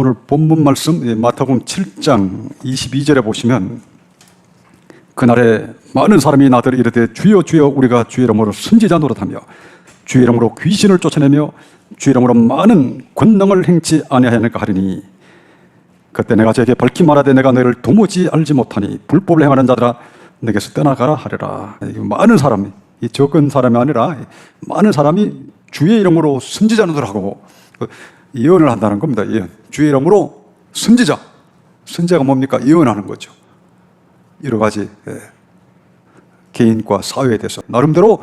오늘 본문 말씀 마태복음 7장 22절에 보시면 그날에 많은 사람이 나더러 이르되 주여 주여 우리가 주의 이름으로 선지자 노릇하며 주의 이름으로 귀신을 쫓아내며 주의 이름으로 많은 권능을 행치 아니하였는가 하리니 그때 내가 저에게 밝히 말하되 내가 너희를 도무지 알지 못하니 불법을 행하는 자들아 내게서 떠나가라 하리라. 많은 사람이, 이 적은 사람이 아니라 많은 사람이 주의 이름으로 선지자 노릇하고 예언을 한다는 겁니다. 예언. 주의 이름으로 선지자. 선지자가 뭡니까? 예언하는 거죠. 여러 가지 개인과 사회에 대해서 나름대로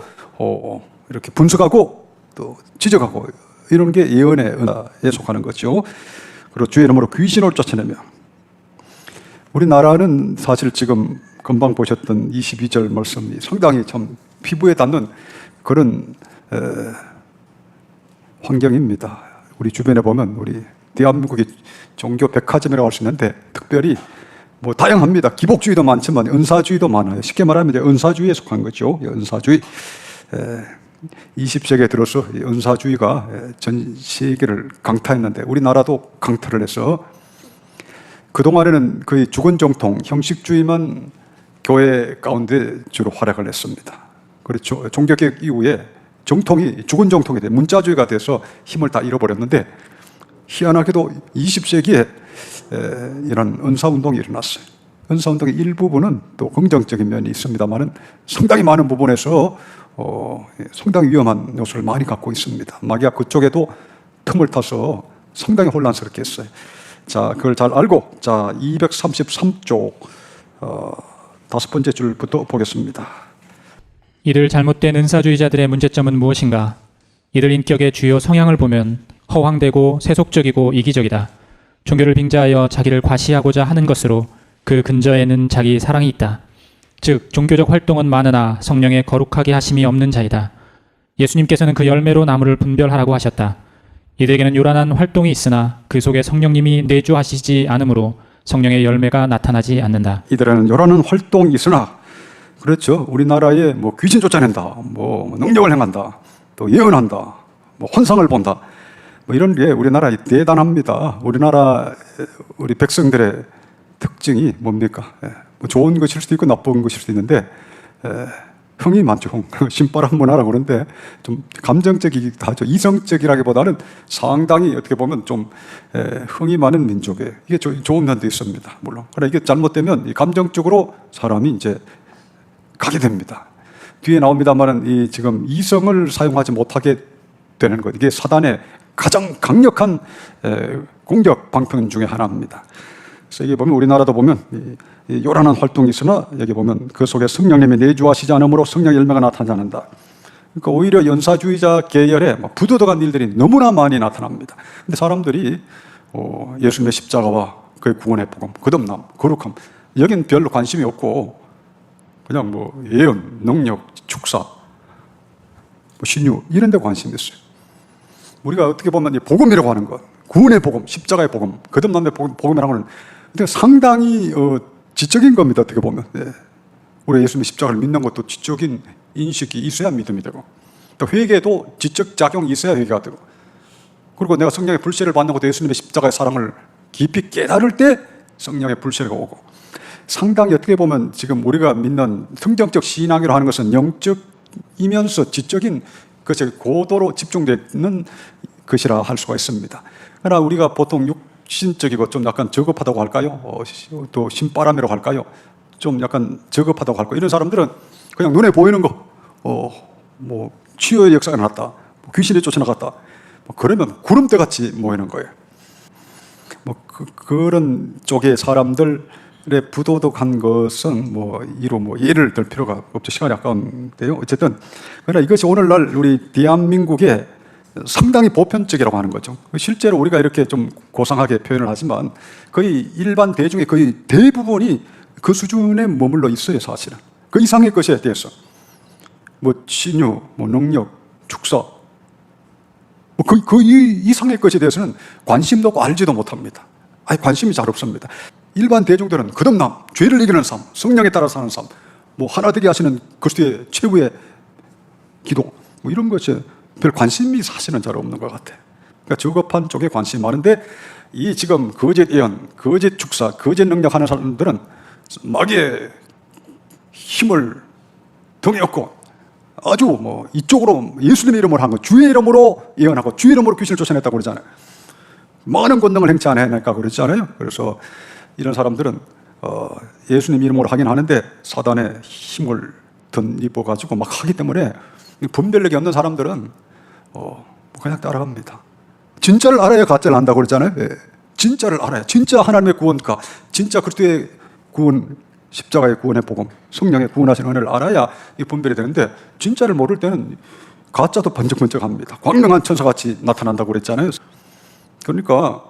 이렇게 분석하고 또 지적하고 이런 게 예언의 은사에 속하는 거죠. 그리고 주의 이름으로 귀신을 쫓아내며 우리나라는 사실 지금 금방 보셨던 22절 말씀이 상당히 참 피부에 닿는 그런 환경입니다. 우리 주변에 보면 우리 대한민국이 종교 백화점이라고 할 수 있는데 특별히 뭐 다양합니다. 기복주의도 많지만 은사주의도 많아요. 쉽게 말하면 이제 은사주의에 속한 거죠. 은사주의. 20세기에 들어서 은사주의가 전 세계를 강타했는데 우리나라도 강타를 해서 그동안에는 거의 죽은 정통, 형식주의만 교회 가운데 주로 활약을 했습니다. 그렇죠. 종교개혁 이후에 정통이 죽은 정통이 돼 문자주의가 돼서 힘을 다 잃어버렸는데 희한하게도 20세기에 이런 은사운동이 일어났어요. 은사운동의 일부분은 또 긍정적인 면이 있습니다만 상당히 많은 부분에서 상당히 위험한 요소를 많이 갖고 있습니다. 마귀가 그쪽에도 틈을 타서 상당히 혼란스럽게 했어요. 자, 그걸 잘 알고 자 233쪽 다섯 번째 줄부터 보겠습니다. 이들 잘못된 은사주의자들의 문제점은 무엇인가? 이들 인격의 주요 성향을 보면 허황되고 세속적이고 이기적이다. 종교를 빙자하여 자기를 과시하고자 하는 것으로 그 근저에는 자기 사랑이 있다. 즉 종교적 활동은 많으나 성령의 거룩하게 하심이 없는 자이다. 예수님께서는 그 열매로 나무를 분별하라고 하셨다. 이들에게는 요란한 활동이 있으나 그 속에 성령님이 내주하시지 않으므로 성령의 열매가 나타나지 않는다. 이들에는 요란한 활동이 있으나 그렇죠. 우리나라에 뭐 귀신 쫓아낸다, 뭐 능력을 행한다, 또 예언한다, 뭐 환상을 본다, 뭐 이런 게 우리나라에 대단합니다. 우리나라 우리 백성들의 특징이 뭡니까? 뭐 좋은 것일 수도 있고 나쁜 것일 수도 있는데 흥이 많죠. 신바람 문화라고 그러는데 좀 감정적이기도 하죠. 이성적이라기보다는 상당히 어떻게 보면 좀 흥이 많은 민족이에요. 이게 좋은 면도 있습니다. 물론. 그러나 이게 잘못되면 감정적으로 사람이 이제 가게 됩니다. 뒤에 나옵니다만은 이 지금 이성을 사용하지 못하게 되는 것. 이게 사단의 가장 강력한 공격 방편 중에 하나입니다. 그래서 여기 보면 우리나라도 보면 이 요란한 활동이 있으나 여기 보면 그 속에 성령님이 내주하시지 않으므로 성령 열매가 나타나지 않는다. 그러니까 오히려 연사주의자 계열에 부도덕한 일들이 너무나 많이 나타납니다. 근데 사람들이 예수님의 십자가와 그의 구원의 복음, 거듭남, 거룩함 여긴 별로 관심이 없고 그냥 뭐 예언, 능력, 축사, 뭐 신유 이런 데 관심이 있어요. 우리가 어떻게 보면 이 복음이라고 하는 것, 구원의 복음, 십자가의 복음, 거듭남의 복음이라고 하는 근데 상당히 지적인 겁니다. 어떻게 보면 우리 예수님의 십자가를 믿는 것도 지적인 인식이 있어야 믿음이 되고 또 회개도 지적 작용이 있어야 회개가 되고 그리고 내가 성령의 불씨를 받는 것도 예수님의 십자가의 사랑을 깊이 깨달을 때 성령의 불씨가 오고 상당히 어떻게 보면 지금 우리가 믿는 성경적 신앙이라고 하는 것은 영적이면서 지적인 것에 고도로 집중되는 것이라 할 수가 있습니다. 그러나 우리가 보통 육신적이고 좀 약간 저급하다고 할까요? 또 신바람이라고 할까요? 좀 약간 저급하다고 할까요? 이런 사람들은 그냥 눈에 보이는 거, 뭐 치유의 역사가 나왔다, 뭐 귀신이 쫓아나갔다, 뭐 그러면 구름대 같이 모이는 거예요. 뭐 그런 쪽의 사람들 부도덕한 것은 이로 예를 들 필요가 없죠. 시간이 아까운데요. 어쨌든 그러나 이것이 오늘날 우리 대한민국에 상당히 보편적이라고 하는 거죠. 실제로 우리가 이렇게 좀 고상하게 표현을 하지만 거의 일반 대중의 거의 대부분이 그 수준에 머물러 있어요. 사실은 그 이상의 것에 대해서 뭐 신유, 뭐 능력, 축사 그 이상의 것에 대해서는 관심도 없고 알지도 못합니다. 아예 관심이 잘 없습니다. 일반 대중들은 거듭남, 죄를 이기는 삶, 성령에 따라 사는 삶, 뭐 하나 되게 하시는 그리스도의 최후의 기도, 뭐 이런 것에 별 관심이 사실은 잘 없는 것 같아요. 그러니까 저급한 쪽에 관심이 많은데 이 지금 거짓 예언, 거짓 축사, 거짓 능력하는 사람들은 마귀의 힘을 등에 업고 아주 뭐 이쪽으로 예수님의 이름으로 한 거, 주의 이름으로 예언하고 주의 이름으로 귀신을 쫓아냈다고 그러잖아요. 많은 권능을 행치 않으니까 그러잖아요. 그래서 이런 사람들은 예수님 이름으로 하긴 하는데 사단의 힘을 덧입어가지고 막 하기 때문에 분별력이 없는 사람들은 그냥 따라갑니다. 진짜를 알아야 가짜를 안다고 그랬잖아요. 예. 진짜를 알아야, 진짜 하나님의 구원과 진짜 그리스도의 구원, 십자가의 구원의 복음, 성령의 구원하시는 은혜를 알아야 이 분별이 되는데 진짜를 모를 때는 가짜도 번쩍번쩍합니다. 광명한 천사같이 나타난다고 그랬잖아요. 그러니까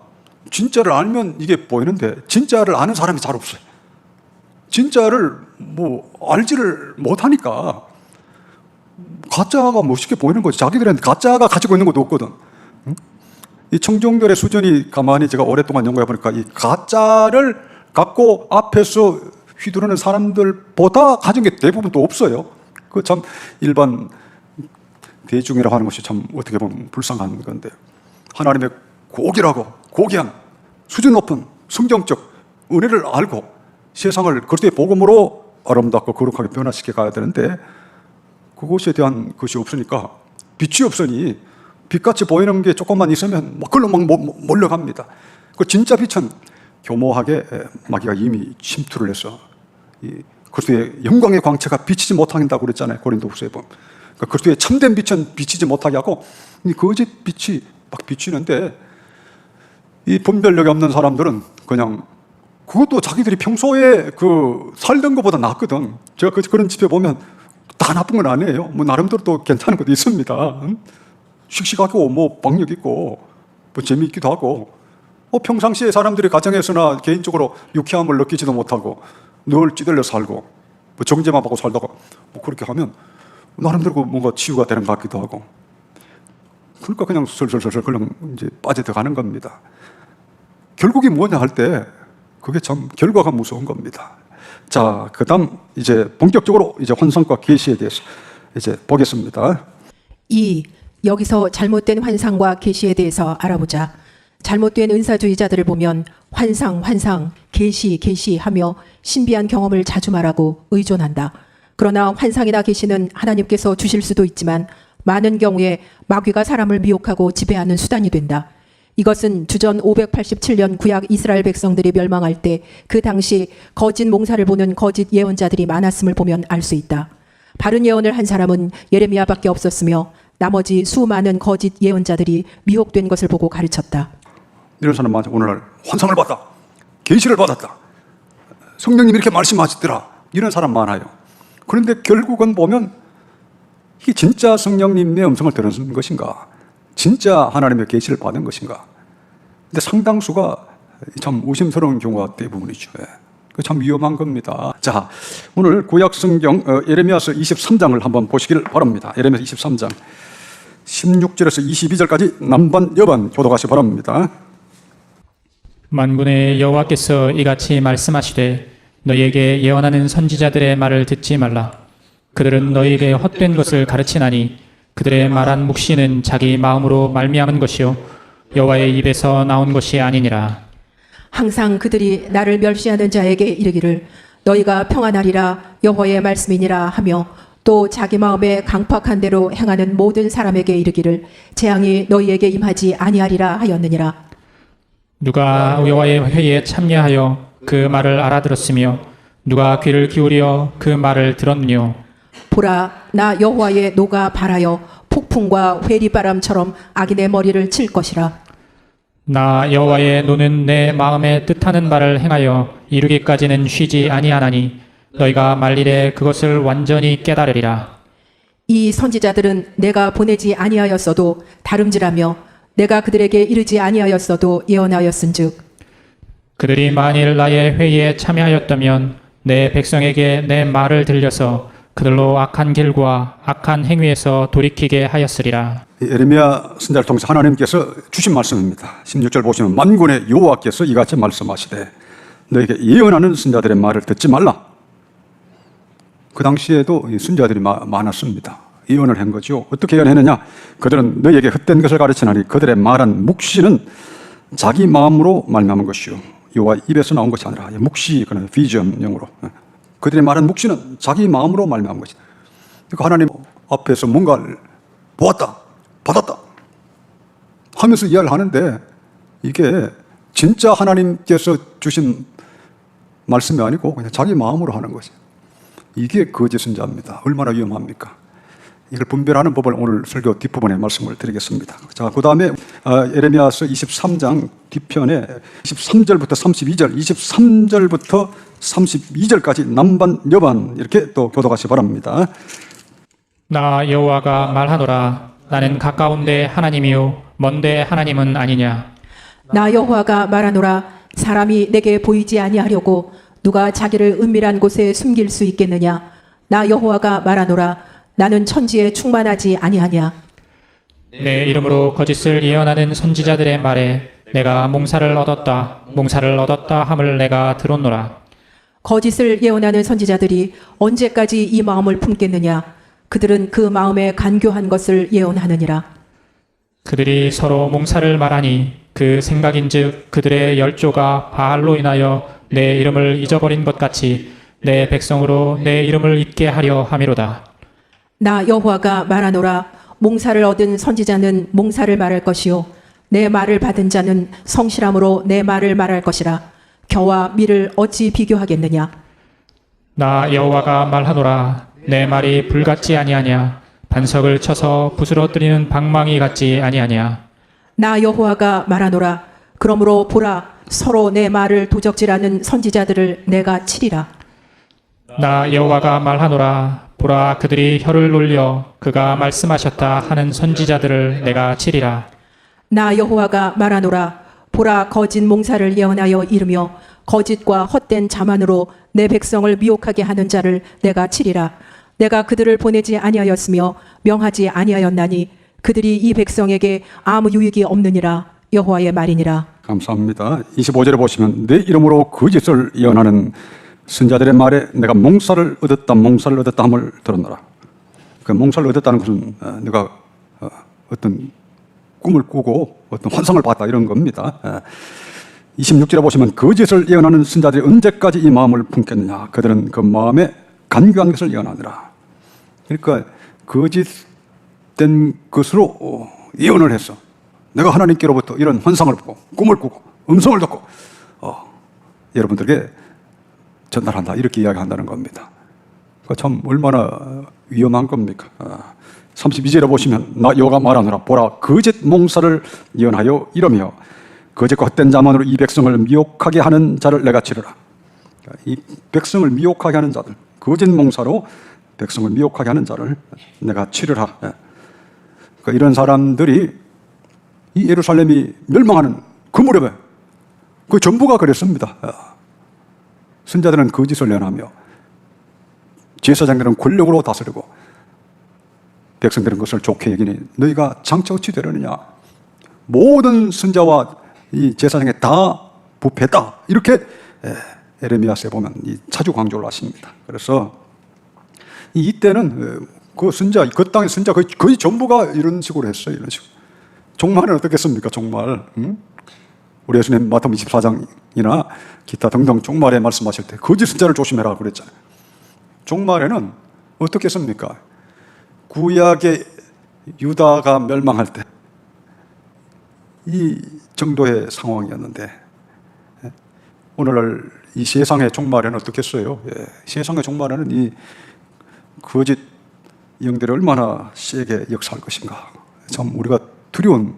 진짜를 알면 이게 보이는데 진짜를 아는 사람이 잘 없어요. 진짜를 뭐 알지를 못하니까 가짜가 멋있게 보이는 거지. 자기들은 가짜가 가지고 있는 것도 없거든. 응? 이 청중들의 수준이 가만히 제가 오랫동안 연구해 보니까 이 가짜를 갖고 앞에서 휘두르는 사람들보다 가진 게 대부분 또 없어요. 그 참 일반 대중이라고 하는 것이 참 어떻게 보면 불쌍한 건데 하나님의 고귀하고 고귀한 수준 높은 성경적 은혜를 알고 세상을 그리스도의 복음으로 아름답고 거룩하게 변화시켜 가야 되는데 그것에 대한 것이 없으니까 빛이 없으니 빛같이 보이는 게 조금만 있으면 막 그걸로 막 몰려갑니다. 그 진짜 빛은 교모하게 마귀가 이미 침투를 해서 이 그리스도의 영광의 광채가 비치지 못한다고 그랬잖아요. 고린도후서에 보면. 그러니까 그리스도의 참된 빛은 비치지 못하게 하고 이 거짓 빛이 막 비치는데 이 분별력이 없는 사람들은 그냥 그것도 자기들이 평소에 그 살던 것보다 낫거든. 제가 그런 집에 보면 다 나쁜 건 아니에요. 뭐 나름대로 또 괜찮은 것도 있습니다. 씩씩하고 뭐 박력 있고 뭐 재미있기도 하고 평상시에 사람들이 가정에서나 개인적으로 유쾌함을 느끼지도 못하고 늘 찌들려 살고 뭐 정죄만 받고 살다가 뭐 그렇게 하면 나름대로 뭔가 치유가 되는 것 같기도 하고 그러니까 그냥 슬슬슬슬 그냥 이제 빠져들어가는 겁니다. 결국이 뭐냐 할 때 그게 참 결과가 무서운 겁니다. 자, 그다음 이제 본격적으로 이제 환상과 계시에 대해서 이제 보겠습니다. 2. 여기서 잘못된 환상과 계시에 대해서 알아보자. 잘못된 은사주의자들을 보면 환상, 계시 하며 신비한 경험을 자주 말하고 의존한다. 그러나 환상이나 계시는 하나님께서 주실 수도 있지만 많은 경우에 마귀가 사람을 미혹하고 지배하는 수단이 된다. 이것은 주전 587년 구약 이스라엘 백성들이 멸망할 때 그 당시 거짓 몽사를 보는 거짓 예언자들이 많았음을 보면 알 수 있다. 바른 예언을 한 사람은 예레미야밖에 없었으며 나머지 수많은 거짓 예언자들이 미혹된 것을 보고 가르쳤다. 이런 사람한테 오늘날 환상을 봤다, 계시를 받았다, 성령님이 이렇게 말씀하시더라, 이런 사람 많아요. 그런데 결국은 보면 이게 진짜 성령님의 음성을 들은 것인가, 진짜 하나님의 계시를 받은 것인가. 근데 상당수가 참 의심스러운 경우가 대부분이죠. 참 위험한 겁니다. 자, 오늘 구약 성경 예레미야서 23장을 한번 보시길 바랍니다. 예레미야 23장 16절에서 22절까지 남반 여반 교독하시 바랍니다. 만군의 여호와께서 이같이 말씀하시되 너희에게 예언하는 선지자들의 말을 듣지 말라. 그들은 너희에게 헛된 것을 가르치나니 그들의 말한 묵시는 자기 마음으로 말미암은 것이요 여호와의 입에서 나온 것이 아니니라. 항상 그들이 나를 멸시하는 자에게 이르기를 너희가 평안하리라 여호와의 말씀이니라 하며 또 자기 마음에 강팍한 대로 행하는 모든 사람에게 이르기를 재앙이 너희에게 임하지 아니하리라 하였느니라. 누가 여호와의 회의에 참여하여 그 말을 알아들었으며 누가 귀를 기울여 그 말을 들었느뇨. 보라, 나 여호와의 노가 발하여 폭풍과 회리바람처럼 악인의 머리를 칠 것이라. 나 여호와의 노는 내 마음에 뜻하는 바를 행하여 이루기까지는 쉬지 아니하나니 너희가 말일에 그것을 완전히 깨달으리라. 이 선지자들은 내가 보내지 아니하였어도 다름질하며 내가 그들에게 이르지 아니하였어도 예언하였은즉 그들이 만일 나의 회의에 참여하였다면 내 백성에게 내 말을 들려서 그들로 악한 길과 악한 행위에서 돌이키게 하였으리라. 예레미야 선지자를 통해서 하나님께서 주신 말씀입니다. 16절 보시면 만군의 여호와께서 이같이 말씀하시되 너에게 예언하는 선지자들의 말을 듣지 말라. 그 당시에도 선지자들이 많았습니다. 예언을 한 거죠. 어떻게 예언했느냐? 그들은 너에게 헛된 것을 가르치나니 그들의 말한 묵시는 자기 마음으로 말미암은 것이요 여호와 입에서 나온 것이 아니라 묵시 그는 비전형으로 그들의 말은 묵시는 자기 마음으로 말미암은 것이다. 그러니까 하나님 앞에서 뭔가를 보았다, 받았다 하면서 이야기를 하는데 이게 진짜 하나님께서 주신 말씀이 아니고 그냥 자기 마음으로 하는 것이. 이게 거짓 선지자입니다. 얼마나 위험합니까? 이걸 분별하는 법을 오늘 설교 뒷부분에 말씀을 드리겠습니다. 자, 그 다음에 에레미야서 23장 뒤편에 23절부터 32절, 23절부터 32절까지 남반, 여반 이렇게 또 교독하시 바랍니다. 나 여호와가 말하노라. 나는 가까운데 하나님이요 먼데 하나님은 아니냐. 나 여호와가 말하노라. 사람이 내게 보이지 아니하려고 누가 자기를 은밀한 곳에 숨길 수 있겠느냐. 나 여호와가 말하노라. 나는 천지에 충만하지 아니하냐. 내 이름으로 거짓을 예언하는 선지자들의 말에 내가 몽사를 얻었다 함을 내가 들었노라. 거짓을 예언하는 선지자들이 언제까지 이 마음을 품겠느냐. 그들은 그 마음에 간교한 것을 예언하느니라. 그들이 서로 몽사를 말하니 그 생각인즉 그들의 열조가 바알로 인하여 내 이름을 잊어버린 것 같이 내 백성으로 내 이름을 잊게 하려 함이로다. 나 여호와가 말하노라. 몽사를 얻은 선지자는 몽사를 말할 것이요 내 말을 받은 자는 성실함으로 내 말을 말할 것이라. 겨와 밀을 어찌 비교하겠느냐. 나 여호와가 말하노라. 내 말이 불같지 아니하냐. 반석을 쳐서 부스러뜨리는 방망이 같지 아니하냐. 나 여호와가 말하노라. 그러므로 보라, 서로 내 말을 도적질하는 선지자들을 내가 치리라. 나 여호와가 말하노라. 보라, 그들이 혀를 놀려 그가 말씀하셨다 하는 선지자들을 내가 치리라. 나 여호와가 말하노라. 보라, 거짓 몽사를 예언하여 이르며 거짓과 헛된 자만으로 내 백성을 미혹하게 하는 자를 내가 치리라. 내가 그들을 보내지 아니하였으며 명하지 아니하였나니 그들이 이 백성에게 아무 유익이 없느니라. 여호와의 말이니라. 감사합니다. 25절에 보시면 내 이름으로 거짓을 예언하는 선자들의 말에 내가 몽사를 얻었다 함을 들었노라. 그 몽사를 얻었다는 것은 내가 어떤 꿈을 꾸고 어떤 환상을 봤다 이런 겁니다. 26절에 보시면 거짓을 예언하는 선자들이 언제까지 이 마음을 품겠느냐. 그들은 그 마음에 간교한 것을 예언하느라. 그러니까 거짓된 것으로 예언을 했어. 내가 하나님께로부터 이런 환상을 보고 꿈을 꾸고 음성을 듣고 여러분들에게 전달한다 이렇게 이야기한다는 겁니다. 그러니까 참 얼마나 위험한 겁니까? 32절에 보시면 나 여호와가 말하노라. 보라, 거짓 몽사를 예언하여 이러며 거짓과 헛된 자만으로 이 백성을 미혹하게 하는 자를 내가 치르라. 이 백성을 미혹하게 하는 자들, 거짓 몽사로 백성을 미혹하게 하는 자를 내가 치르라. 그러니까 이런 사람들이 이 예루살렘이 멸망하는 그 무렵에 그 전부가 그랬습니다. 선자들은 거짓을 예언하며 제사장들은 권력으로 다스리고 백성들은 그것을 좋게 여기니 너희가 장차 어찌 되려느냐. 모든 선자와 이 제사장에 다 부패다. 이렇게 에레미야서에 보면 이 자주 강조를 하십니다. 그래서 이때는 그 선자, 그 땅의 선자 거의 전부가 이런 식으로 했어요. 이런 식으로. 종말은 어떻겠습니까? 종말. 우리 예수님 마태복음 24장이나 기타 등등 종말에 말씀하실 때 거짓 선자를 조심해라 그랬잖아요. 종말에는 어떻겠습니까? 구약의 유다가 멸망할 때 이 정도의 상황이었는데 오늘날 이 세상의 종말에는 어떻겠어요? 세상의 종말에는 이 거짓 영들이 얼마나 세게 역사할 것인가. 참 우리가 두려운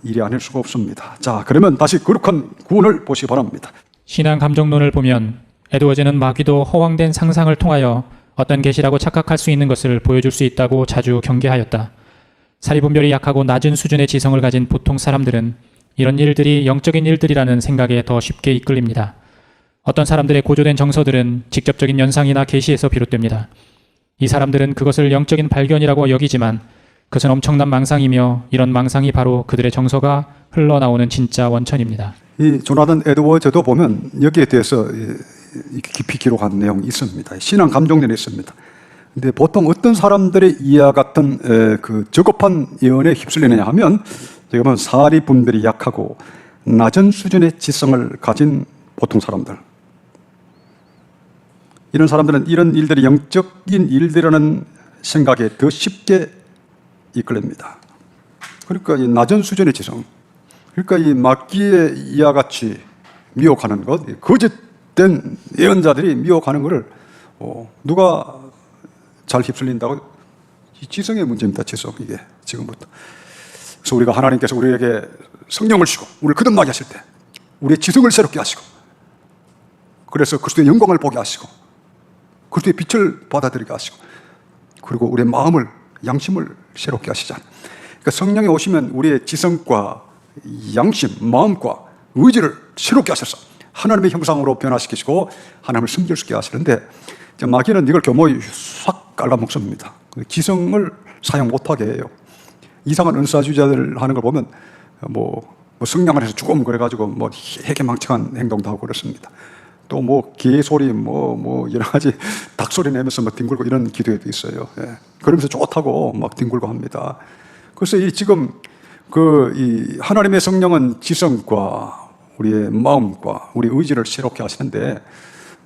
일이 아닐 수가 없습니다. 자, 그러면 다시 거룩한 구원을 보시기 바랍니다. 신앙 감정론을 보면 에드워즈는 마귀도 허황된 상상을 통하여 어떤 계시라고 착각할 수 있는 것을 보여줄 수 있다고 자주 경계하였다. 사리분별이 약하고 낮은 수준의 지성을 가진 보통 사람들은 이런 일들이 영적인 일들이라는 생각에 더 쉽게 이끌립니다. 어떤 사람들의 고조된 정서들은 직접적인 연상이나 계시에서 비롯됩니다. 이 사람들은 그것을 영적인 발견이라고 여기지만 그것은 엄청난 망상이며 이런 망상이 바로 그들의 정서가 흘러나오는 진짜 원천입니다. 이 조나단 에드워즈도 보면 여기에 대해서 깊이 기록한 내용이 있습니다. 신앙 감정론이 있습니다. 근데 보통 어떤 사람들의 이와 같은 그 저급한 예언에 휩쓸리느냐 하면 제가 보면 사리 분별이 약하고 낮은 수준의 지성을 가진 보통 사람들, 이런 사람들은 이런 일들이 영적인 일들이라는 생각에 더 쉽게 이끌립니다. 그러니까 이 낮은 수준의 지성, 그러니까 이 마귀의 이와 같이 미혹하는 것, 거짓된 예언자들이 미혹하는 것을 누가 잘 휩쓸린다고? 이 지성의 문제입니다. 지성, 이게 지금부터. 그래서 우리가 하나님께서 우리에게 성령을 주시고 우리를 거듭나게 하실 때 우리의 지성을 새롭게 하시고, 그래서 그리스도의 영광을 보게 하시고 그리스도의 빛을 받아들이게 하시고, 그리고 우리의 마음을, 양심을 새롭게 하시잖아요. 그러니까 성령이 오시면 우리의 지성과 양심, 마음과 의지를 새롭게 하셔서 하나님의 형상으로 변화시키시고 하나님을 성질스럽게 하시는데, 마귀는 이걸 교모히 싹 깔아먹습니다. 지성을 사용 못하게 해요. 이상한 은사주의자들 하는 걸 보면 뭐 성령 안에서 죽음 그래가지고 뭐 해괴망측한 행동도 하고 그렇습니다. 또 뭐 개소리 뭐 여러 가지 닭소리 내면서 막 뒹굴고 이런 기도에도 있어요. 예. 그러면서 좋다고 막 뒹굴고 합니다. 그래서 이 지금 이 하나님의 성령은 지성과 우리의 마음과 우리 의지를 새롭게 하시는데,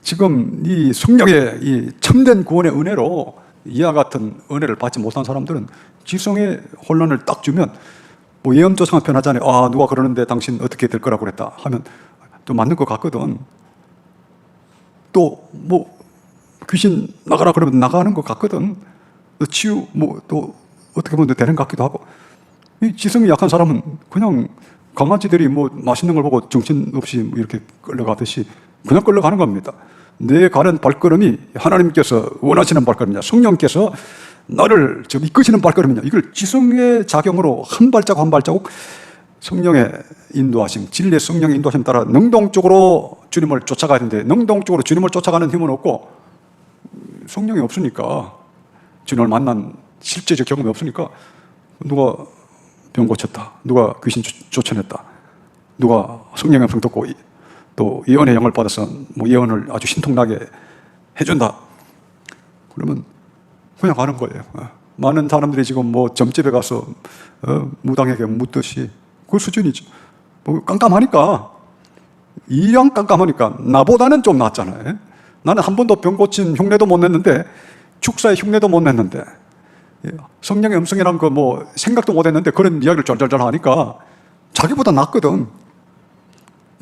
지금 이 성령의 이 참된 구원의 은혜로 이와 같은 은혜를 받지 못한 사람들은 지성의 혼란을 딱 주면 뭐 예언조상은 편하잖아요. 아, 누가 그러는데 당신 어떻게 될 거라고 그랬다 하면 또 맞는 것 같거든. 또 뭐 귀신 나가라 그러면 나가는 것 같거든. 또 치유 뭐 또 어떻게 보면 되는 것 같기도 하고. 이 지성이 약한 사람은 그냥 강아지들이 뭐 맛있는 걸 보고 정신없이 뭐 이렇게 끌려가듯이 그냥 끌려가는 겁니다. 내 가는 발걸음이 하나님께서 원하시는 발걸음이냐, 성령께서 나를 지금 이끄시는 발걸음이냐, 이걸 지성의 작용으로 한 발자국 한 발자국 성령의 인도하심, 진리의 성령의 인도하심 따라 능동적으로 주님을 쫓아가야 되는데, 능동적으로 주님을 쫓아가는 힘은 없고 성령이 없으니까, 주님을 만난 실제적 경험이 없으니까 누가 병 고쳤다, 누가 귀신 쫓아냈다, 누가 성령의 음성 듣고 또 예언의 영을 받아서 뭐 예언을 아주 신통나게 해준다, 그러면 그냥 가는 거예요. 많은 사람들이 지금 뭐 점집에 가서 무당에게 묻듯이 그 수준이죠. 뭐 깜깜하니까, 이양 깜깜하니까 나보다는 좀 낫잖아요. 나는 한 번도 병 고친 흉내도 못 냈는데, 축사의 흉내도 못 냈는데, 성령의 음성이란 거 뭐 생각도 못 했는데 그런 이야기를 쫄쫄쫄 하니까 자기보다 낫거든.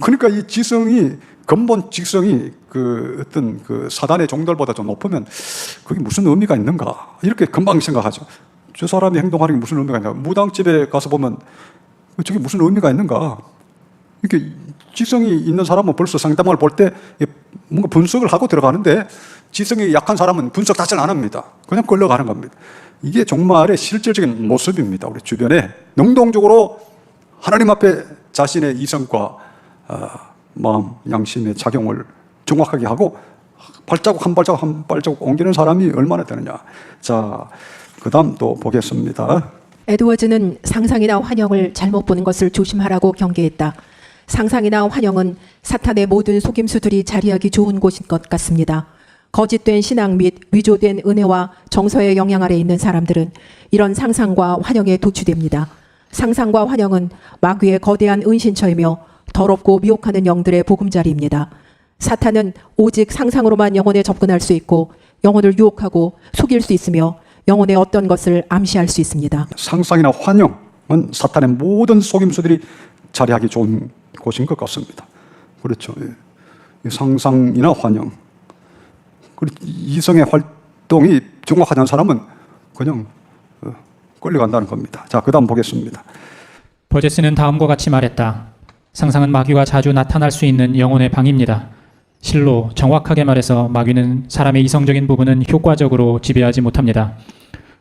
그러니까 이 지성이, 근본 지성이 그 어떤 그 사단의 종들보다 좀 높으면 그게 무슨 의미가 있는가, 이렇게 금방 생각하죠. 저 사람이 행동하는 게 무슨 의미가 있는가. 무당집에 가서 보면 저게 무슨 의미가 있는가. 이렇게 지성이 있는 사람은 벌써 상담을 볼 때 뭔가 분석을 하고 들어가는데, 지성이 약한 사람은 분석 자체를 안 합니다. 그냥 끌려가는 겁니다. 이게 종말의 실질적인 모습입니다. 우리 주변에 능동적으로 하나님 앞에 자신의 이성과 마음, 양심의 작용을 정확하게 하고 발자국 한 발자국 한 발자국 옮기는 사람이 얼마나 되느냐. 자, 그 다음 또 보겠습니다. 에드워즈는 상상이나 환영을 잘못 보는 것을 조심하라고 경계했다. 상상이나 환영은 사탄의 모든 속임수들이 자리하기 좋은 곳인 것 같습니다. 거짓된 신앙 및 위조된 은혜와 정서의 영향 아래 있는 사람들은 이런 상상과 환영에 도취됩니다. 상상과 환영은 마귀의 거대한 은신처이며 더럽고 미혹하는 영들의 보금자리입니다. 사탄은 오직 상상으로만 영혼에 접근할 수 있고 영혼을 유혹하고 속일 수 있으며 영혼의 어떤 것을 암시할 수 있습니다. 상상이나 환영은 사탄의 모든 속임수들이 자리하기 좋은 곳인 것 같습니다. 그렇죠. 예. 상상이나 환영. 그리고 이성의 활동이 정확하지 않은 사람은 그냥 끌려간다는 겁니다. 자, 그 다음 보겠습니다. 버제스는 다음과 같이 말했다. 상상은 마귀가 자주 나타날 수 있는 영혼의 방입니다. 실로 정확하게 말해서 마귀는 사람의 이성적인 부분은 효과적으로 지배하지 못합니다.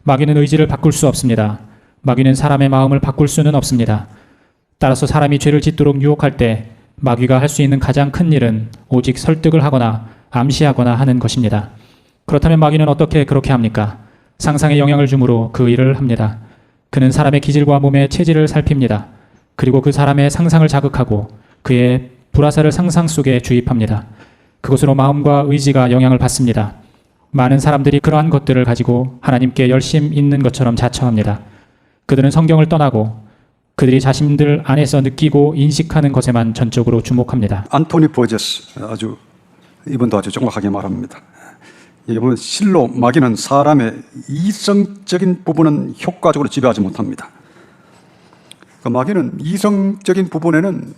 마귀는 의지를 바꿀 수 없습니다. 마귀는 사람의 마음을 바꿀 수는 없습니다. 따라서 사람이 죄를 짓도록 유혹할 때 마귀가 할 수 있는 가장 큰 일은 오직 설득을 하거나 암시하거나 하는 것입니다. 그렇다면 마귀는 어떻게 그렇게 합니까? 상상에 영향을 주므로 그 일을 합니다. 그는 사람의 기질과 몸의 체질을 살핍니다. 그리고 그 사람의 상상을 자극하고 그의 불화살을 상상 속에 주입합니다. 그것으로 마음과 의지가 영향을 받습니다. 많은 사람들이 그러한 것들을 가지고 하나님께 열심 있는 것처럼 자처합니다. 그들은 성경을 떠나고 그들이 자신들 안에서 느끼고 인식하는 것에만 전적으로 주목합니다. 안토니 버제스, 이분도 아주 정확하게 말합니다. 여기 보면 실로 마귀는 사람의 이성적인 부분은 효과적으로 지배하지 못합니다. 그 마귀는 이성적인 부분에는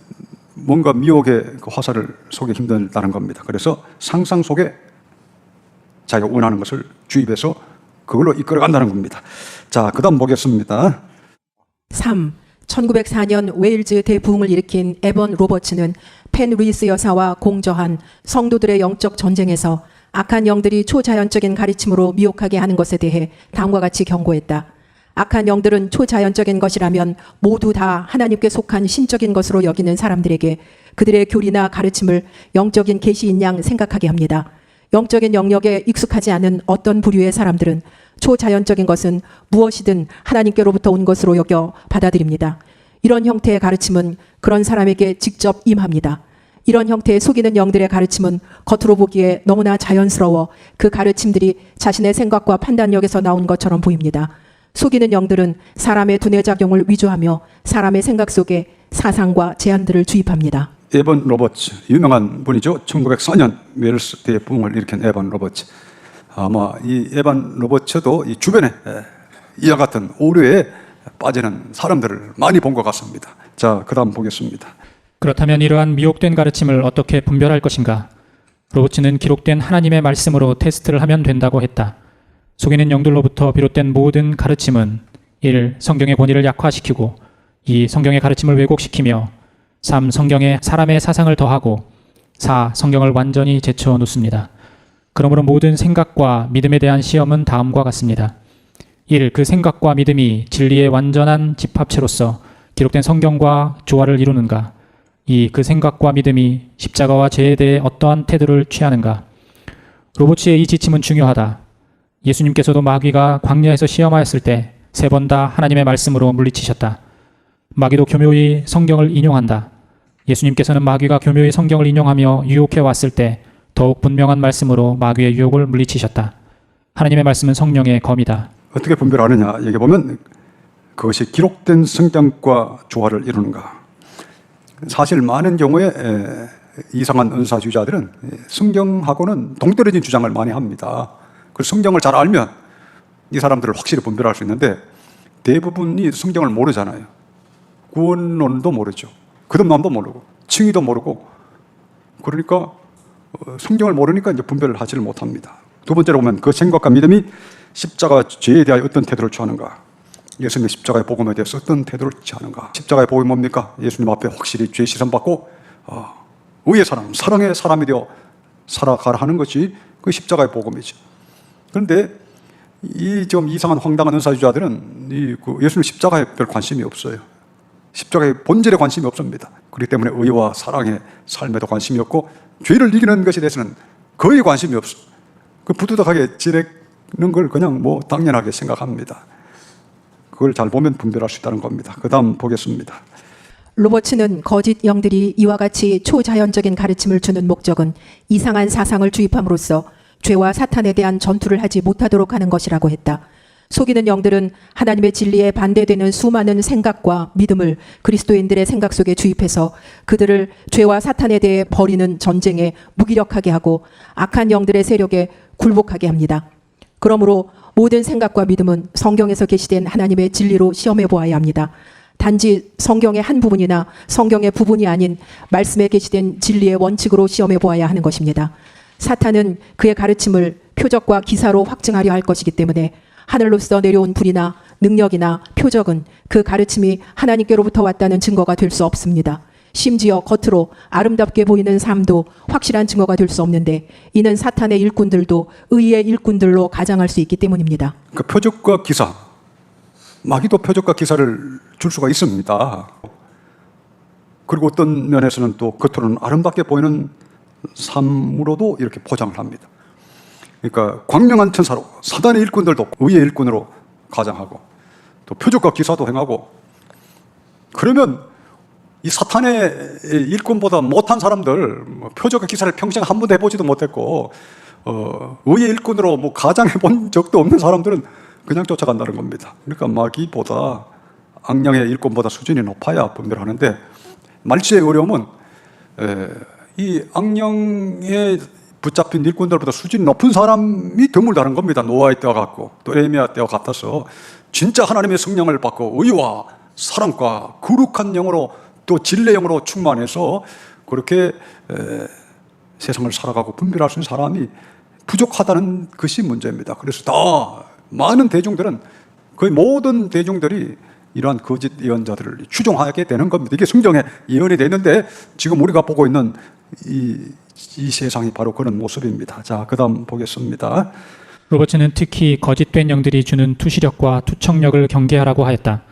뭔가 미혹의 그 화살을 쏘기 힘들다는 겁니다. 그래서 상상 속에 자기가 원하는 것을 주입해서 그걸로 이끌어간다는 겁니다. 자, 그 다음 보겠습니다. 3. 1904년 웨일즈 대부흥을 일으킨 에번 로버츠는 펜 루이스 여사와 공저한 성도들의 영적 전쟁에서 악한 영들이 초자연적인 가르침으로 미혹하게 하는 것에 대해 다음과 같이 경고했다. 악한 영들은 초자연적인 것이라면 모두 다 하나님께 속한 신적인 것으로 여기는 사람들에게 그들의 교리나 가르침을 영적인 계시인 양 생각하게 합니다. 영적인 영역에 익숙하지 않은 어떤 부류의 사람들은 초자연적인 것은 무엇이든 하나님께로부터 온 것으로 여겨 받아들입니다. 이런 형태의 가르침은 그런 사람에게 직접 임합니다. 이런 형태의 속이는 영들의 가르침은 겉으로 보기에 너무나 자연스러워 그 가르침들이 자신의 생각과 판단력에서 나온 것처럼 보입니다. 속이는 영들은 사람의 두뇌작용을 위조하며 사람의 생각 속에 사상과 제안들을 주입합니다. 에번 로버츠, 유명한 분이죠. 1904년 웨일스 대부흥을 일으킨 에번 로버츠. 아마 이 에번 로버츠도 이 주변에 이와 같은 오류에 빠지는 사람들을 많이 본 것 같습니다. 자, 그 다음 보겠습니다. 그렇다면 이러한 미혹된 가르침을 어떻게 분별할 것인가? 로버츠는 기록된 하나님의 말씀으로 테스트를 하면 된다고 했다. 속이는 영들로부터 비롯된 모든 가르침은 1. 성경의 본의를 약화시키고 2. 성경의 가르침을 왜곡시키며 3. 성경에 사람의 사상을 더하고 4. 성경을 완전히 제쳐 놓습니다. 그러므로 모든 생각과 믿음에 대한 시험은 다음과 같습니다. 1. 그 생각과 믿음이 진리의 완전한 집합체로서 기록된 성경과 조화를 이루는가? 2. 그 생각과 믿음이 십자가와 죄에 대해 어떠한 태도를 취하는가? 로버츠의 이 지침은 중요하다. 예수님께서도 마귀가 광야에서 시험하였을 때 3번 다 하나님의 말씀으로 물리치셨다. 마귀도 교묘히 성경을 인용한다. 예수님께서는 마귀가 교묘히 성경을 인용하며 유혹해 왔을 때 더욱 분명한 말씀으로 마귀의 유혹을 물리치셨다. 하나님의 말씀은 성령의 검이다. 어떻게 분별하느냐? 여기 보면 그것이 기록된 성경과 조화를 이루는가. 사실 많은 경우에 이상한 은사주의자들은 성경하고는 동떨어진 주장을 많이 합니다. 그 성경을 잘 알면 이 사람들을 확실히 분별할 수 있는데 대부분이 성경을 모르잖아요. 구원론도 모르죠. 거듭남도 모르고 칭의도 모르고 그러니까 성경을 모르니까 이제 분별을 하지를 못합니다. 두 번째로 보면 그 생각과 믿음이 십자가 죄에 대하여 어떤 태도를 취하는가. 예수님의 십자가의 복음에 대해서 어떤 태도를 취하는가. 십자가의 복음이 뭡니까? 예수님 앞에 확실히 죄 시선받고 의의 사람, 사랑의 사람이 되어 살아가라 하는 것이 그 십자가의 복음이죠. 그런데 이 좀 이상한 황당한 은사주의자들은 그 예수님 십자가에 별 관심이 없어요. 십자가의 본질에 관심이 없습니다. 그렇기 때문에 의와 사랑의 삶에도 관심이 없고 죄를 이기는 것에 대해서는 거의 관심이 없어. 그 부두덕하게 지내는 걸 그냥 뭐 당연하게 생각합니다. 그걸 잘 보면 분별할 수 있다는 겁니다. 그 다음 보겠습니다. 로버츠는 거짓 영들이 이와 같이 초자연적인 가르침을 주는 목적은 이상한 사상을 주입함으로써 죄와 사탄에 대한 전투를 하지 못하도록 하는 것이라고 했다. 속이는 영들은 하나님의 진리에 반대되는 수많은 생각과 믿음을 그리스도인들의 생각 속에 주입해서 그들을 죄와 사탄에 대해 벌이는 전쟁에 무기력하게 하고 악한 영들의 세력에 굴복하게 합니다. 그러므로 모든 생각과 믿음은 성경에서 계시된 하나님의 진리로 시험해 보아야 합니다. 단지 성경의 한 부분이나 성경의 부분이 아닌 말씀에 계시된 진리의 원칙으로 시험해 보아야 하는 것입니다. 사탄은 그의 가르침을 표적과 기사로 확증하려 할 것이기 때문에 하늘로서 내려온 불이나 능력이나 표적은 그 가르침이 하나님께로부터 왔다는 증거가 될 수 없습니다. 심지어 겉으로 아름답게 보이는 삶도 확실한 증거가 될 수 없는데 이는 사탄의 일꾼들도 의의 일꾼들로 가장할 수 있기 때문입니다. 그 표적과 기사, 마귀도 표적과 기사를 줄 수가 있습니다. 그리고 어떤 면에서는 또 겉으로는 아름답게 보이는 삶으로도 이렇게 포장을 합니다. 그러니까 광명한 천사로 사단의 일꾼들도 의의 일꾼으로 가장하고 또 표적과 기사도 행하고 그러면 이 사탄의 일꾼보다 못한 사람들 표적과 기사를 평생 한 번도 해보지도 못했고 의의 일꾼으로 뭐 가장해 본 적도 없는 사람들은 그냥 쫓아간다는 겁니다. 그러니까 마귀보다 악령의 일꾼보다 수준이 높아야 분별하는데 말치의 어려움은 이 악령에 붙잡힌 일꾼들보다 수준이 높은 사람이 드물다는 겁니다. 노아의 때와 같고 또 에레미야 때와 같아서 진짜 하나님의 성령을 받고 의와 사랑과 거룩한 영으로 또 진리의 영으로 충만해서 그렇게 세상을 살아가고 분별할 수 있는 사람이 부족하다는 것이 문제입니다. 그래서 다 많은 대중들은 거의 모든 대중들이 이러한 거짓 예언자들을 추종하게 되는 겁니다. 이게 성경에 예언이 되어 있는데 지금 우리가 보고 있는 이 세상이 바로 그런 모습입니다. 자, 그 다음 보겠습니다. 로버츠는 특히 거짓된 영들이 주는 투시력과 투척력을 경계하라고 하였다.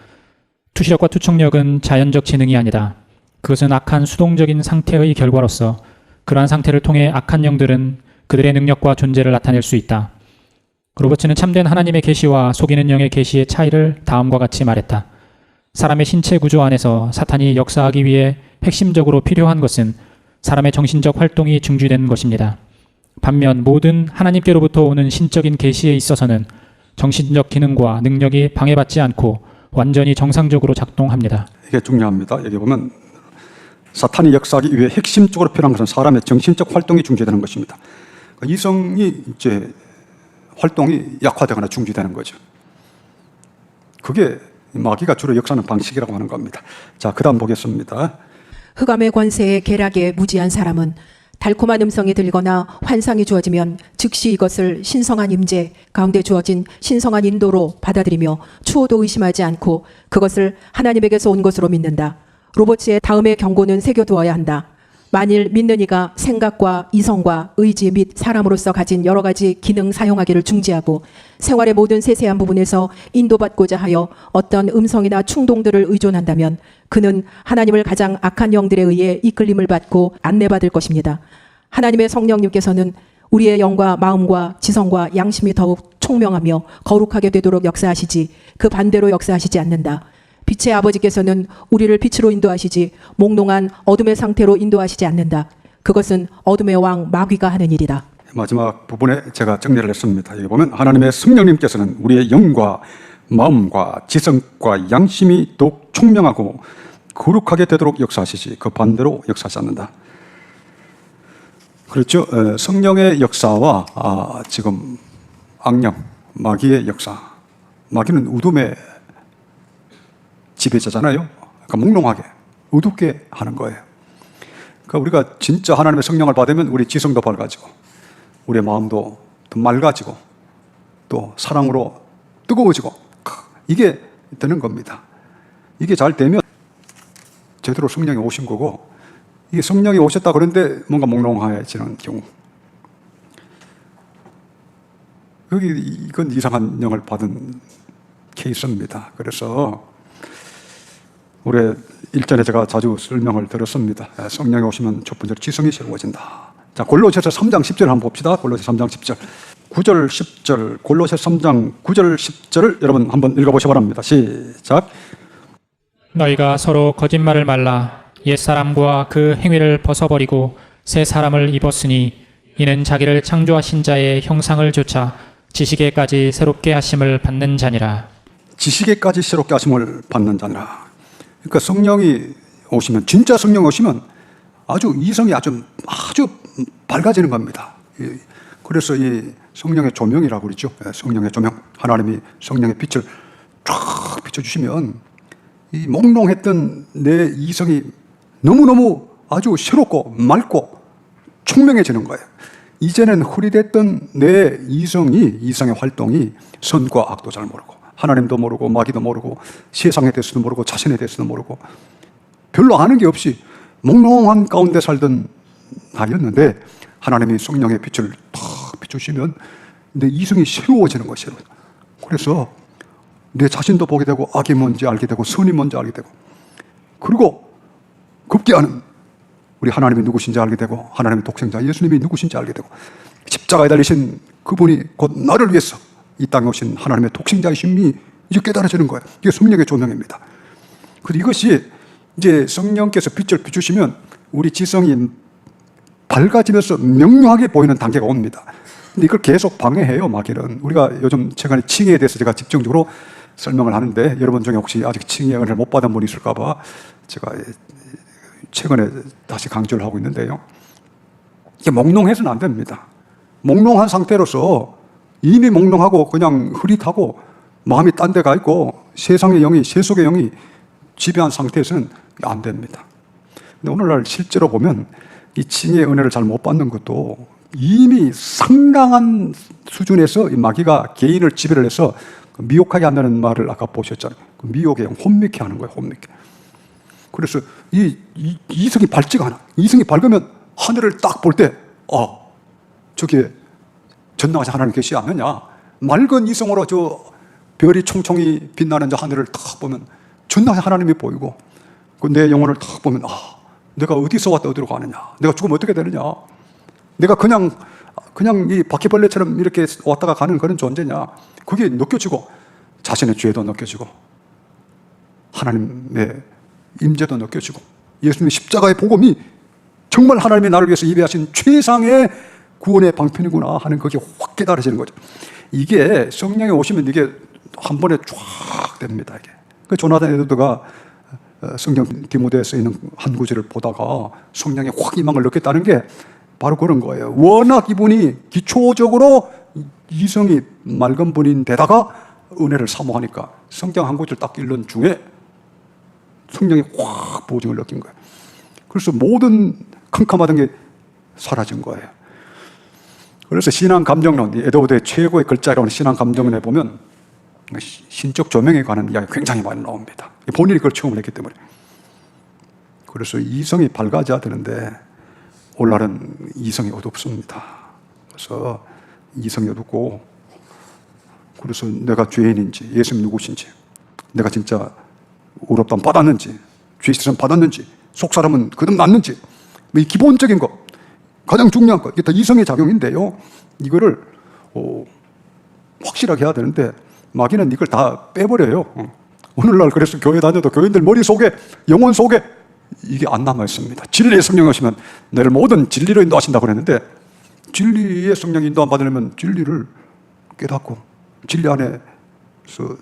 투시력과 투척력은 자연적 지능이 아니다. 그것은 악한 수동적인 상태의 결과로서 그러한 상태를 통해 악한 영들은 그들의 능력과 존재를 나타낼 수 있다. 로버츠는 참된 하나님의 계시와 속이는 영의 계시의 차이를 다음과 같이 말했다. 사람의 신체 구조 안에서 사탄이 역사하기 위해 핵심적으로 필요한 것은 사람의 정신적 활동이 중지되는 것입니다. 반면 모든 하나님께로부터 오는 신적인 계시에 있어서는 정신적 기능과 능력이 방해받지 않고 완전히 정상적으로 작동합니다. 이게 중요합니다. 여기 보면 사탄이 역사하기 위해 핵심적으로 필요한 것은 사람의 정신적 활동이 중지되는 것입니다. 이성이 이제 활동이 약화되거나 중지되는 거죠. 그게 마귀가 주로 역사하는 방식이라고 하는 겁니다. 자, 그 다음 보겠습니다. 흑암의 권세에 계략에 무지한 사람은 달콤한 음성이 들거나 환상이 주어지면 즉시 이것을 신성한 임재 가운데 주어진 신성한 인도로 받아들이며 추호도 의심하지 않고 그것을 하나님에게서 온 것으로 믿는다. 로버츠의 다음의 경고는 새겨두어야 한다. 만일 믿는 이가 생각과 이성과 의지 및 사람으로서 가진 여러 가지 기능 사용하기를 중지하고 생활의 모든 세세한 부분에서 인도받고자 하여 어떤 음성이나 충동들을 의존한다면 그는 하나님을 가장 악한 영들에 의해 이끌림을 받고 안내받을 것입니다. 하나님의 성령님께서는 우리의 영과 마음과 지성과 양심이 더욱 총명하며 거룩하게 되도록 역사하시지 그 반대로 역사하시지 않는다. 빛의 아버지께서는 우리를 빛으로 인도하시지 몽롱한 어둠의 상태로 인도하시지 않는다. 그것은 어둠의 왕 마귀가 하는 일이다. 마지막 부분에 제가 정리를 했습니다. 여기 보면 하나님의 성령님께서는 우리의 영과 마음과 지성과 양심이 더욱 총명하고 거룩하게 되도록 역사하시지 그 반대로 역사하지 않는다. 그렇죠. 성령의 역사와 지금 악령, 마귀의 역사. 마귀는 어둠의 지배자잖아요. 그러니까 몽롱하게, 어둡게 하는 거예요. 그러니까 우리가 진짜 하나님의 성령을 받으면 우리 지성도 밝아지고 우리의 마음도 더 맑아지고 또 사랑으로 뜨거워지고 이게 되는 겁니다. 이게 잘 되면 제대로 성령이 오신 거고 이게 성령이 오셨다 그런데 뭔가 몽롱해지는 경우 이건 이상한 영을 받은 케이스입니다. 그래서 올해 일전에 제가 자주 설명을 드렸습니다. 성령이 오시면 첫 번째로 지성이 새로워진다. 자, 골로새서 3장 10절 한번 봅시다. 골로새 3장 10절. 9절, 10절, 골로새 3장 9절, 10절을 여러분 한번 읽어보시기 바랍니다. 시작. 너희가 서로 거짓말을 말라 옛사람과 그 행위를 벗어버리고 새 사람을 입었으니 이는 자기를 창조하신 자의 형상을 조차 지식에까지 새롭게 하심을 받는 자니라. 지식에까지 새롭게 하심을 받는 자니라. 그러니까 성령이 오시면 진짜 성령이 오시면 아주 이성이 아주 밝아지는 겁니다. 그래서 이 성령의 조명이라고 그러죠. 성령의 조명. 하나님이 성령의 빛을 쫙 비춰주시면 이 몽롱했던 내 이성이 너무너무 아주 새롭고 맑고 총명해지는 거예요. 이제는 흐릿했던 내 이성의 활동이 선과 악도 잘 모르고 하나님도 모르고 마귀도 모르고 세상에 대해서도 모르고 자신에 대해서도 모르고 별로 아는 게 없이 몽롱한 가운데 살던 나였는데 하나님이 성령의 빛을 탁 비추시면 내 이성이 새로워지는 것이에요. 그래서 내 자신도 보게 되고 악이 뭔지 알게 되고 선이 뭔지 알게 되고 그리고 급기야는 우리 하나님이 누구신지 알게 되고 하나님의 독생자 예수님이 누구신지 알게 되고 십자가에 달리신 그분이 곧 나를 위해서 이 땅에 오신 하나님의 독생자이심이 이제 깨달아지는 거예요. 이게 성령의 조명입니다. 그래서 이것이 이제 성령께서 빛을 비추시면 우리 지성이 밝아지면서 명료하게 보이는 단계가 옵니다. 근데 이걸 계속 방해해요, 마귀는. 우리가 요즘 최근에 칭의에 대해서 제가 집중적으로 설명을 하는데 여러분 중에 혹시 아직 칭의의 은혜를 못 받은 분이 있을까 봐 제가 최근에 다시 강조를 하고 있는데요. 이게 몽롱해서는 안 됩니다. 몽롱한 상태로서 이미 몽롱하고 그냥 흐릿하고 마음이 딴 데 가 있고 세상의 영이, 세속의 영이 지배한 상태에서는 안 됩니다. 근데 오늘날 실제로 보면 이 칭의의 은혜를 잘 못 받는 것도 이미 상당한 수준에서 이 마귀가 개인을 지배를 해서 미혹하게 한다는 말을 아까 보셨잖아요. 그 미혹의 영, 혼미케 하는 거예요, 혼미케. 그래서 이성이 밝지가 않아. 이성이 밝으면 하늘을 딱 볼 때, 저기에 전능하신 하나님 계시지 않느냐. 맑은 이성으로 저 별이 총총히 빛나는 저 하늘을 딱 보면 전능하신 하나님이 보이고, 그 내 영혼을 딱 보면, 내가 어디서 왔다 어디로 가느냐. 내가 죽으면 어떻게 되느냐. 내가 그냥 이 바퀴벌레처럼 이렇게 왔다가 가는 그런 존재냐. 그게 느껴지고, 자신의 죄도 느껴지고, 하나님의 임재도 느껴지고, 예수님의 십자가의 복음이 정말 하나님이 나를 위해서 예배하신 최상의 구원의 방편이구나 하는 그게 확 깨달아지는 거죠. 이게 성령이 오시면 이게 한 번에 쫙 됩니다. 이게. 그 조나단 에드워드가 성경 디모데에 써 있는 한 구절을 보다가 성령의 확 임함을 느꼈다는 게 바로 그런 거예요. 워낙 이분이 기초적으로 이성이 맑은 분인데다가 은혜를 사모하니까 성경 한 구절 딱 읽는 중에 성령이 확 보증을 느낀 거예요. 그래서 모든 캄캄하던 게 사라진 거예요. 그래서 신앙 감정론, 에드워드의 최고의 글자라는 신앙 감정론에 보면 신적 조명에 관한 이야기가 굉장히 많이 나옵니다. 본인이 그걸 체험을 했기 때문에. 그래서 이성이 밝아져야 되는데 오늘날은 이성이 어둡습니다. 그래서 이성이 어둡고, 그래서 내가 죄인인지, 예수님 누구신지, 내가 진짜 의롭다함 받았는지, 죄 씻음 받았는지, 속 사람은 거듭났는지, 이 기본적인 것, 가장 중요한 것, 이게 다 이성의 작용인데요. 이거를 확실하게 해야 되는데 마귀는 이걸 다 빼버려요. 오늘날 그래서 교회 다녀도 교인들 머릿속에, 영혼 속에 이게 안 남아 있습니다. 진리의 성령 오시면 너를 모든 진리로 인도하신다고 그랬는데, 진리의 성령 인도 안 받으려면 진리를 깨닫고 진리 안에서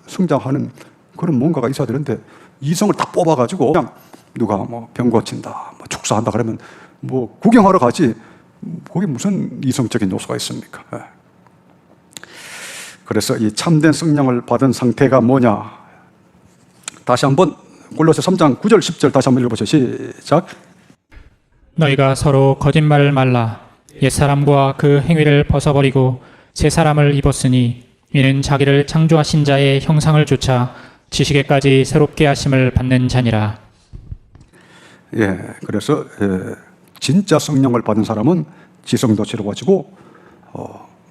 성장하는 그런 뭔가가 있어야 되는데, 이성을 다 뽑아가지고 그냥 누가 뭐 병 고친다, 뭐 축사한다 그러면 뭐 구경하러 가지, 거기 무슨 이성적인 요소가 있습니까? 그래서 이 참된 성령을 받은 상태가 뭐냐? 다시 한번 골로새 3장 9절 10절 다시 한번 읽어보시죠. 시작. 너희가 서로 거짓말을 말라. 옛사람과 그 행위를 벗어버리고 새 사람을 입었으니 이는 자기를 창조하신 자의 형상을 좇아 지식에까지 새롭게 하심을 받는 자니라. 그래서 진짜 성령을 받은 사람은 지성도 새로워지고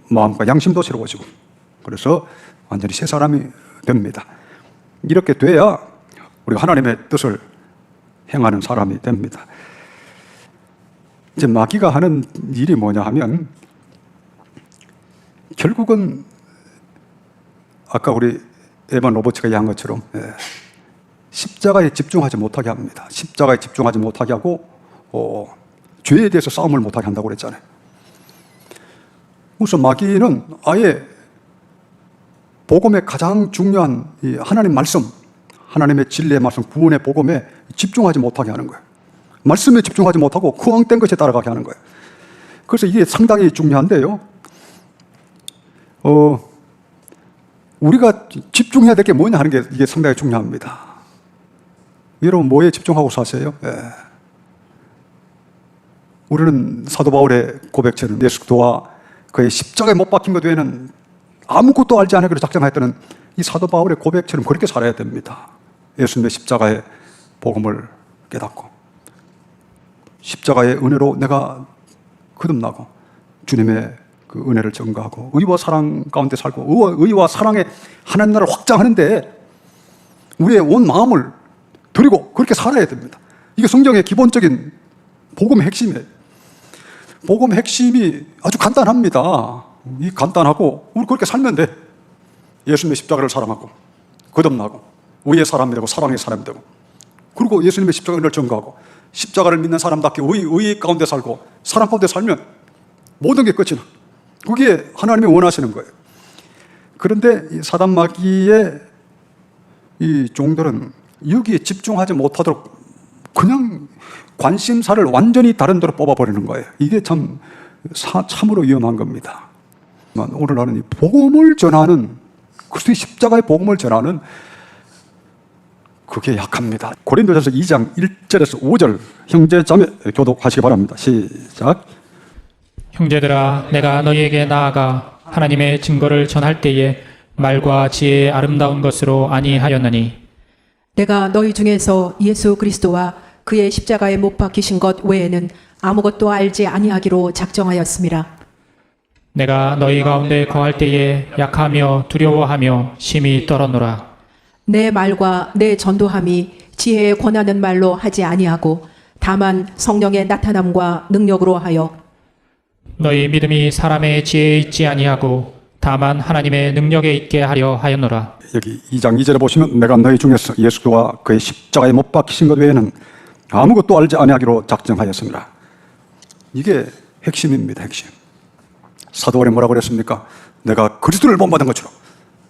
마음과 양심도 새로워지고, 그래서 완전히 새 사람이 됩니다. 이렇게 돼야 우리가 하나님의 뜻을 행하는 사람이 됩니다. 이제 마귀가 하는 일이 뭐냐 하면, 결국은 아까 우리 에반 로버츠가 이야기한 것처럼 십자가에 집중하지 못하게 합니다. 십자가에 집중하지 못하게 하고 죄에 대해서 싸움을 못하게 한다고 그랬잖아요. 그래서 마귀는 아예 복음의 가장 중요한 이 하나님 말씀, 하나님의 진리의 말씀, 구원의 복음에 집중하지 못하게 하는 거예요. 말씀에 집중하지 못하고 쿵앙된 것에 따라가게 하는 거예요. 그래서 이게 상당히 중요한데요. 우리가 집중해야 될 게 뭐냐 하는 게 이게 상당히 중요합니다. 여러분 뭐에 집중하고 사세요? 우리는 사도 바울의 고백처럼 예수 그리스도와 그의 십자가에 못 박힌 것 외에는 아무것도 알지 않으기로 작정했다는 이 사도 바울의 고백처럼 그렇게 살아야 됩니다. 예수님의 십자가의 복음을 깨닫고 십자가의 은혜로 내가 거듭나고 주님의 그 은혜를 증거하고 의와 사랑 가운데 살고 의와 사랑의 하나님 나라를 확장하는데 우리의 온 마음을 드리고 그렇게 살아야 됩니다. 이게 성경의 기본적인 복음의 핵심이에요. 복음의 핵심이 아주 간단합니다. 이 간단하고 우리 그렇게 살면 돼. 예수님의 십자가를 사랑하고 거듭나고 의의 사람이 되고 사랑의 사람이 되고, 그리고 예수님의 십자가를 증거하고 십자가를 믿는 사람답게 의 가운데 살고 사랑 가운데 살면 모든 게 끝이 나. 그게 하나님이 원하시는 거예요. 그런데 이 사단 마귀의 이 종들은 여기에 집중하지 못하도록 그냥 관심사를 완전히 다른 데로 뽑아버리는 거예요. 이게 참으로 위험한 겁니다. 오늘날은 이 복음을 전하는, 그리스도의 십자가의 복음을 전하는 그게 약합니다. 고린도전서 2장 1절에서 5절 형제 자매 교독하시기 바랍니다. 시작. 형제들아, 내가 너희에게 나아가 하나님의 증거를 전할 때에 말과 지혜의 아름다운 것으로 아니하였나니 내가 너희 중에서 예수 그리스도와 그의 십자가에 못 박히신 것 외에는 아무것도 알지 아니하기로 작정하였습니다. 내가 너희 가운데 거할 때에 약하며 두려워하며 심히 떨었노라. 내 말과 내 전도함이 지혜에 권하는 말로 하지 아니하고 다만 성령의 나타남과 능력으로 하여 너희 믿음이 사람의 지혜에 있지 아니하고 다만 하나님의 능력에 있게 하려 하였노라. 여기 2장 2절에 보시면 내가 너희 중에서 예수와 그의 십자가에 못 박히신 것 외에는 아무것도 알지 아니하기로 작정하였습니다. 이게 핵심입니다. 핵심. 사도 바울이 뭐라고 그랬습니까? 내가 그리스도를 본받은 것처럼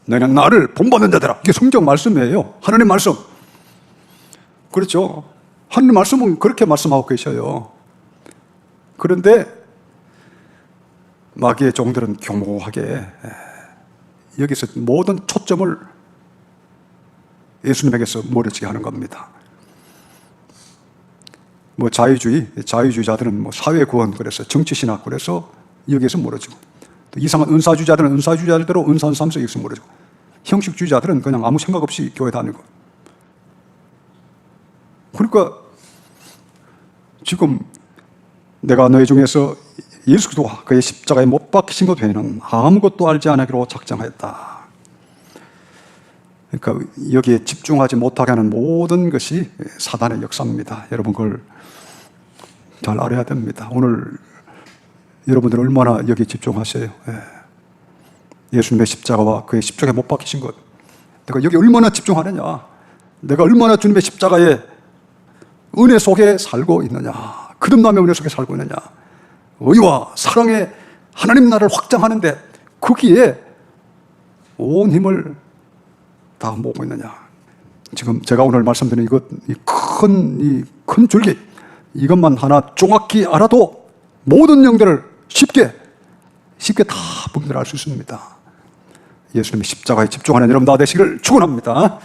너희는 나를 본받는 자들아. 이게 성경 말씀이에요. 하나님 말씀. 그렇죠. 하나님 말씀은 그렇게 말씀하고 계셔요. 그런데 마귀의 종들은 교모하게 여기서 모든 초점을 예수님에게서 멀어지게 하는 겁니다. 뭐 자유주의자들은 뭐 사회구원 그래서 정치신학 그래서 여기에서 멀어지고, 또 이상한 은사주의자들은 은사주의자들대로 은사하면서 여기서 멀어지고, 형식주의자들은 그냥 아무 생각 없이 교회 다니고. 그러니까 지금 내가 너희 중에서 예수 그리스도와 그의 십자가에 못 박히신 것 외에는 아무것도 알지 않기로 작정하였다. 그러니까 여기에 집중하지 못하게 하는 모든 것이 사단의 역사입니다. 여러분 그걸 잘 알아야 됩니다. 오늘 여러분들 얼마나 여기에 집중하세요? 예수님의 십자가와 그의 십자가에 못 박히신 것, 내가 여기 얼마나 집중하느냐, 내가 얼마나 주님의 십자가의 은혜 속에 살고 있느냐, 거듭남의 은혜 속에 살고 있느냐, 의와 사랑의 하나님 나라를 확장하는데 거기에 온 힘을 다 모으고 있느냐. 지금 제가 오늘 말씀드린 큰 줄기, 이것만 하나 정확히 알아도 모든 영들을 쉽게 다 분별할 수 있습니다. 예수님의 십자가에 집중하는 여러분 다 되시기를 축원합니다.